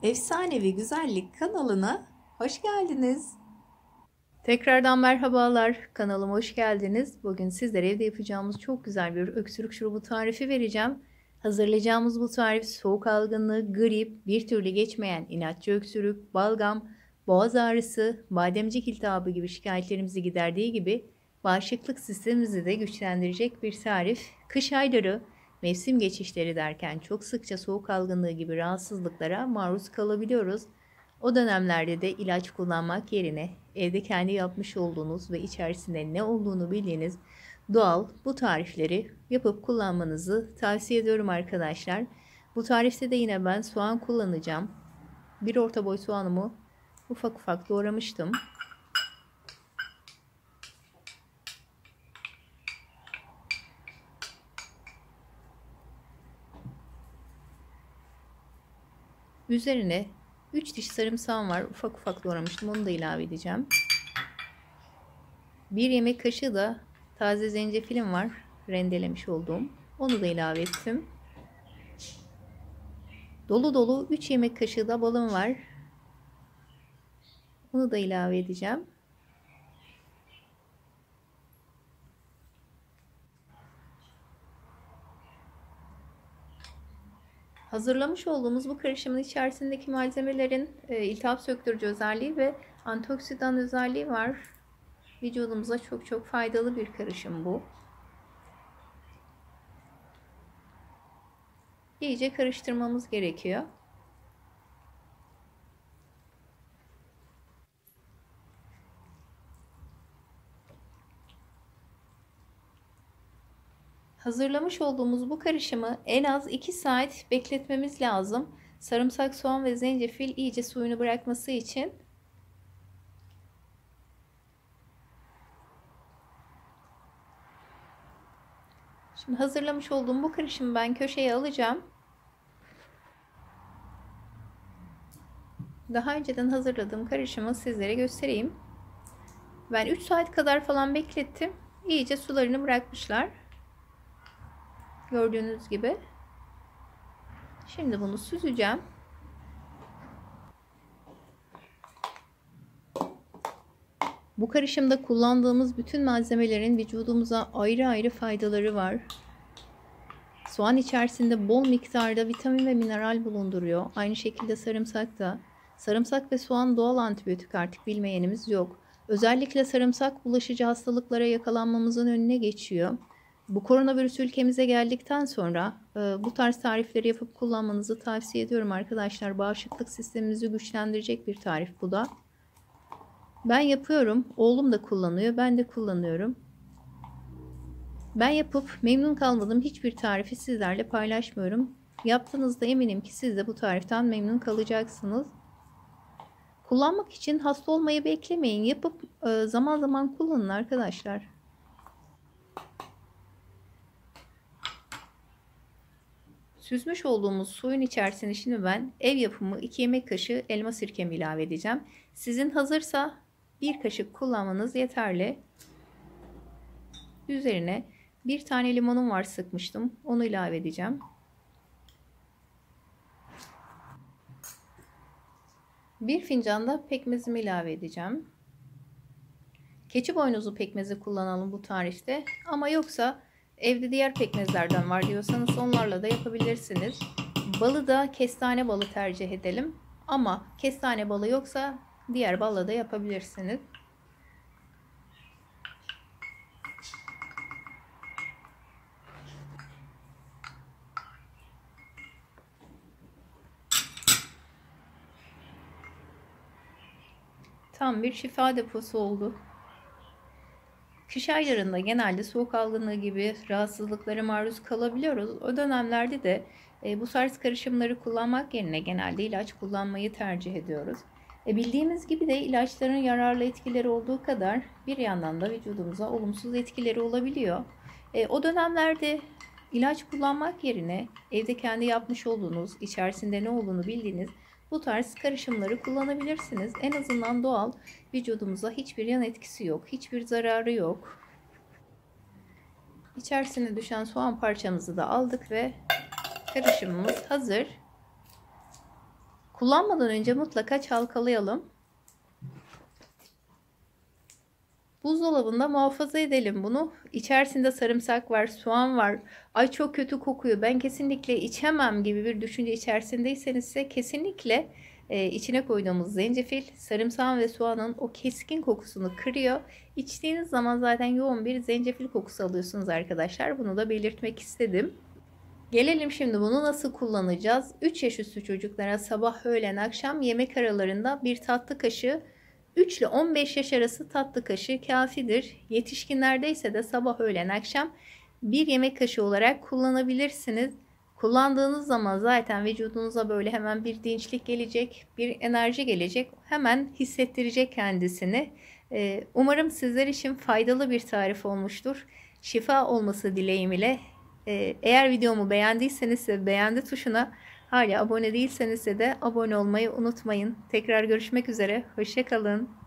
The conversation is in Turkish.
Efsanevi Güzellik kanalına hoş geldiniz. Tekrardan merhabalar, kanalıma hoş geldiniz. Bugün sizlere evde yapacağımız çok güzel bir öksürük şurubu tarifi vereceğim. Hazırlayacağımız bu tarif soğuk algınlığı, grip, bir türlü geçmeyen inatçı öksürük, balgam, boğaz ağrısı, bademcik iltihabı gibi şikayetlerimizi giderdiği gibi bağışıklık sistemimizi de güçlendirecek bir tarif. Kış ayları, mevsim geçişleri derken çok sıkça soğuk algınlığı gibi rahatsızlıklara maruz kalabiliyoruz. O dönemlerde de ilaç kullanmak yerine evde kendi yapmış olduğunuz ve içerisinde ne olduğunu bildiğiniz doğal bu tarifleri yapıp kullanmanızı tavsiye ediyorum arkadaşlar. Bu tarifte de yine ben soğan kullanacağım. Bir orta boy soğanımı ufak ufak doğramıştım. Üzerine 3 diş sarımsağım var. Ufak ufak doğramıştım. Onu da ilave edeceğim. 1 yemek kaşığı da taze zencefilim var. Rendelemiş olduğum. Onu da ilave ettim. Dolu dolu 3 yemek kaşığı da balım var. Onu da ilave edeceğim. Hazırlamış olduğumuz bu karışımın içerisindeki malzemelerin iltihap söktürücü özelliği ve antioksidan özelliği var. Vücudumuza çok faydalı bir karışım bu. İyice karıştırmamız gerekiyor. Hazırlamış olduğumuz bu karışımı en az 2 saat bekletmemiz lazım. Sarımsak, soğan ve zencefil iyice suyunu bırakması için. Şimdi hazırlamış olduğum bu karışımı ben köşeye alacağım. Daha önceden hazırladığım karışımı sizlere göstereyim. Ben 3 saat kadar falan beklettim. İyice sularını bırakmışlar. Gördüğünüz gibi. Şimdi bunu süzeceğim. Bu karışımda kullandığımız bütün malzemelerin vücudumuza ayrı ayrı faydaları var. Soğan içerisinde bol miktarda vitamin ve mineral bulunduruyor. Aynı şekilde sarımsak da. Sarımsak ve soğan doğal antibiyotik, artık bilmeyenimiz yok. Özellikle sarımsak bulaşıcı hastalıklara yakalanmamızın önüne geçiyor. Bu koronavirüs ülkemize geldikten sonra bu tarz tarifleri yapıp kullanmanızı tavsiye ediyorum arkadaşlar. Bağışıklık sistemimizi güçlendirecek bir tarif bu da. Ben yapıyorum. Oğlum da kullanıyor. Ben de kullanıyorum. Ben yapıp memnun kalmadığım hiçbir tarifi sizlerle paylaşmıyorum. Yaptığınızda eminim ki siz de bu tariften memnun kalacaksınız. Kullanmak için hasta olmayı beklemeyin. Yapıp zaman zaman kullanın arkadaşlar. Süzmüş olduğumuz suyun içerisine şimdi ben ev yapımı 2 yemek kaşığı elma sirkemi ilave edeceğim. Sizin hazırsa 1 kaşık kullanmanız yeterli. Üzerine 1 tane limonum var, sıkmıştım. Onu ilave edeceğim. 1 fincan da pekmezimi ilave edeceğim. Keçi boynuzu pekmezi kullanalım bu tarifte. Ama yoksa evde diğer pekmezlerden var diyorsanız onlarla da yapabilirsiniz. Balı da kestane balı tercih edelim. Ama kestane balı yoksa diğer balla da yapabilirsiniz. Tam bir şifa deposu oldu. Kış aylarında genelde soğuk algınlığı gibi rahatsızlıklara maruz kalabiliyoruz. O dönemlerde de bu tarz karışımları kullanmak yerine genelde ilaç kullanmayı tercih ediyoruz. Bildiğimiz gibi de ilaçların yararlı etkileri olduğu kadar bir yandan da vücudumuza olumsuz etkileri olabiliyor. O dönemlerde ilaç kullanmak yerine evde kendi yapmış olduğunuz, içerisinde ne olduğunu bildiğiniz bu tarz karışımları kullanabilirsiniz. En azından doğal, vücudumuza hiçbir yan etkisi yok, hiçbir zararı yok. İçerisine düşen soğan parçamızı da aldık ve karışımımız hazır. Kullanmadan önce mutlaka çalkalayalım. Buzdolabında muhafaza edelim bunu. İçerisinde sarımsak var, soğan var. Ay çok kötü kokuyor, ben kesinlikle içemem gibi bir düşünce içerisindeyseniz ise kesinlikle içine koyduğumuz zencefil, sarımsağın ve soğanın o keskin kokusunu kırıyor. İçtiğiniz zaman zaten yoğun bir zencefil kokusu alıyorsunuz arkadaşlar. Bunu da belirtmek istedim. Gelelim şimdi bunu nasıl kullanacağız? 3 yaş üstü çocuklara sabah, öğlen, akşam yemek aralarında bir tatlı kaşığı, 3 ile 15 yaş arası tatlı kaşığı kafidir. Yetişkinlerde ise de sabah, öğlen, akşam bir yemek kaşığı olarak kullanabilirsiniz. Kullandığınız zaman zaten vücudunuza böyle hemen bir dinçlik gelecek, bir enerji gelecek. Hemen hissettirecek kendisini. Umarım sizler için faydalı bir tarif olmuştur. Şifa olması dileğiyle. Eğer videomu beğendiyseniz de beğendi tuşuna, hala abone değilseniz de abone olmayı unutmayın. Tekrar görüşmek üzere. Hoşça kalın.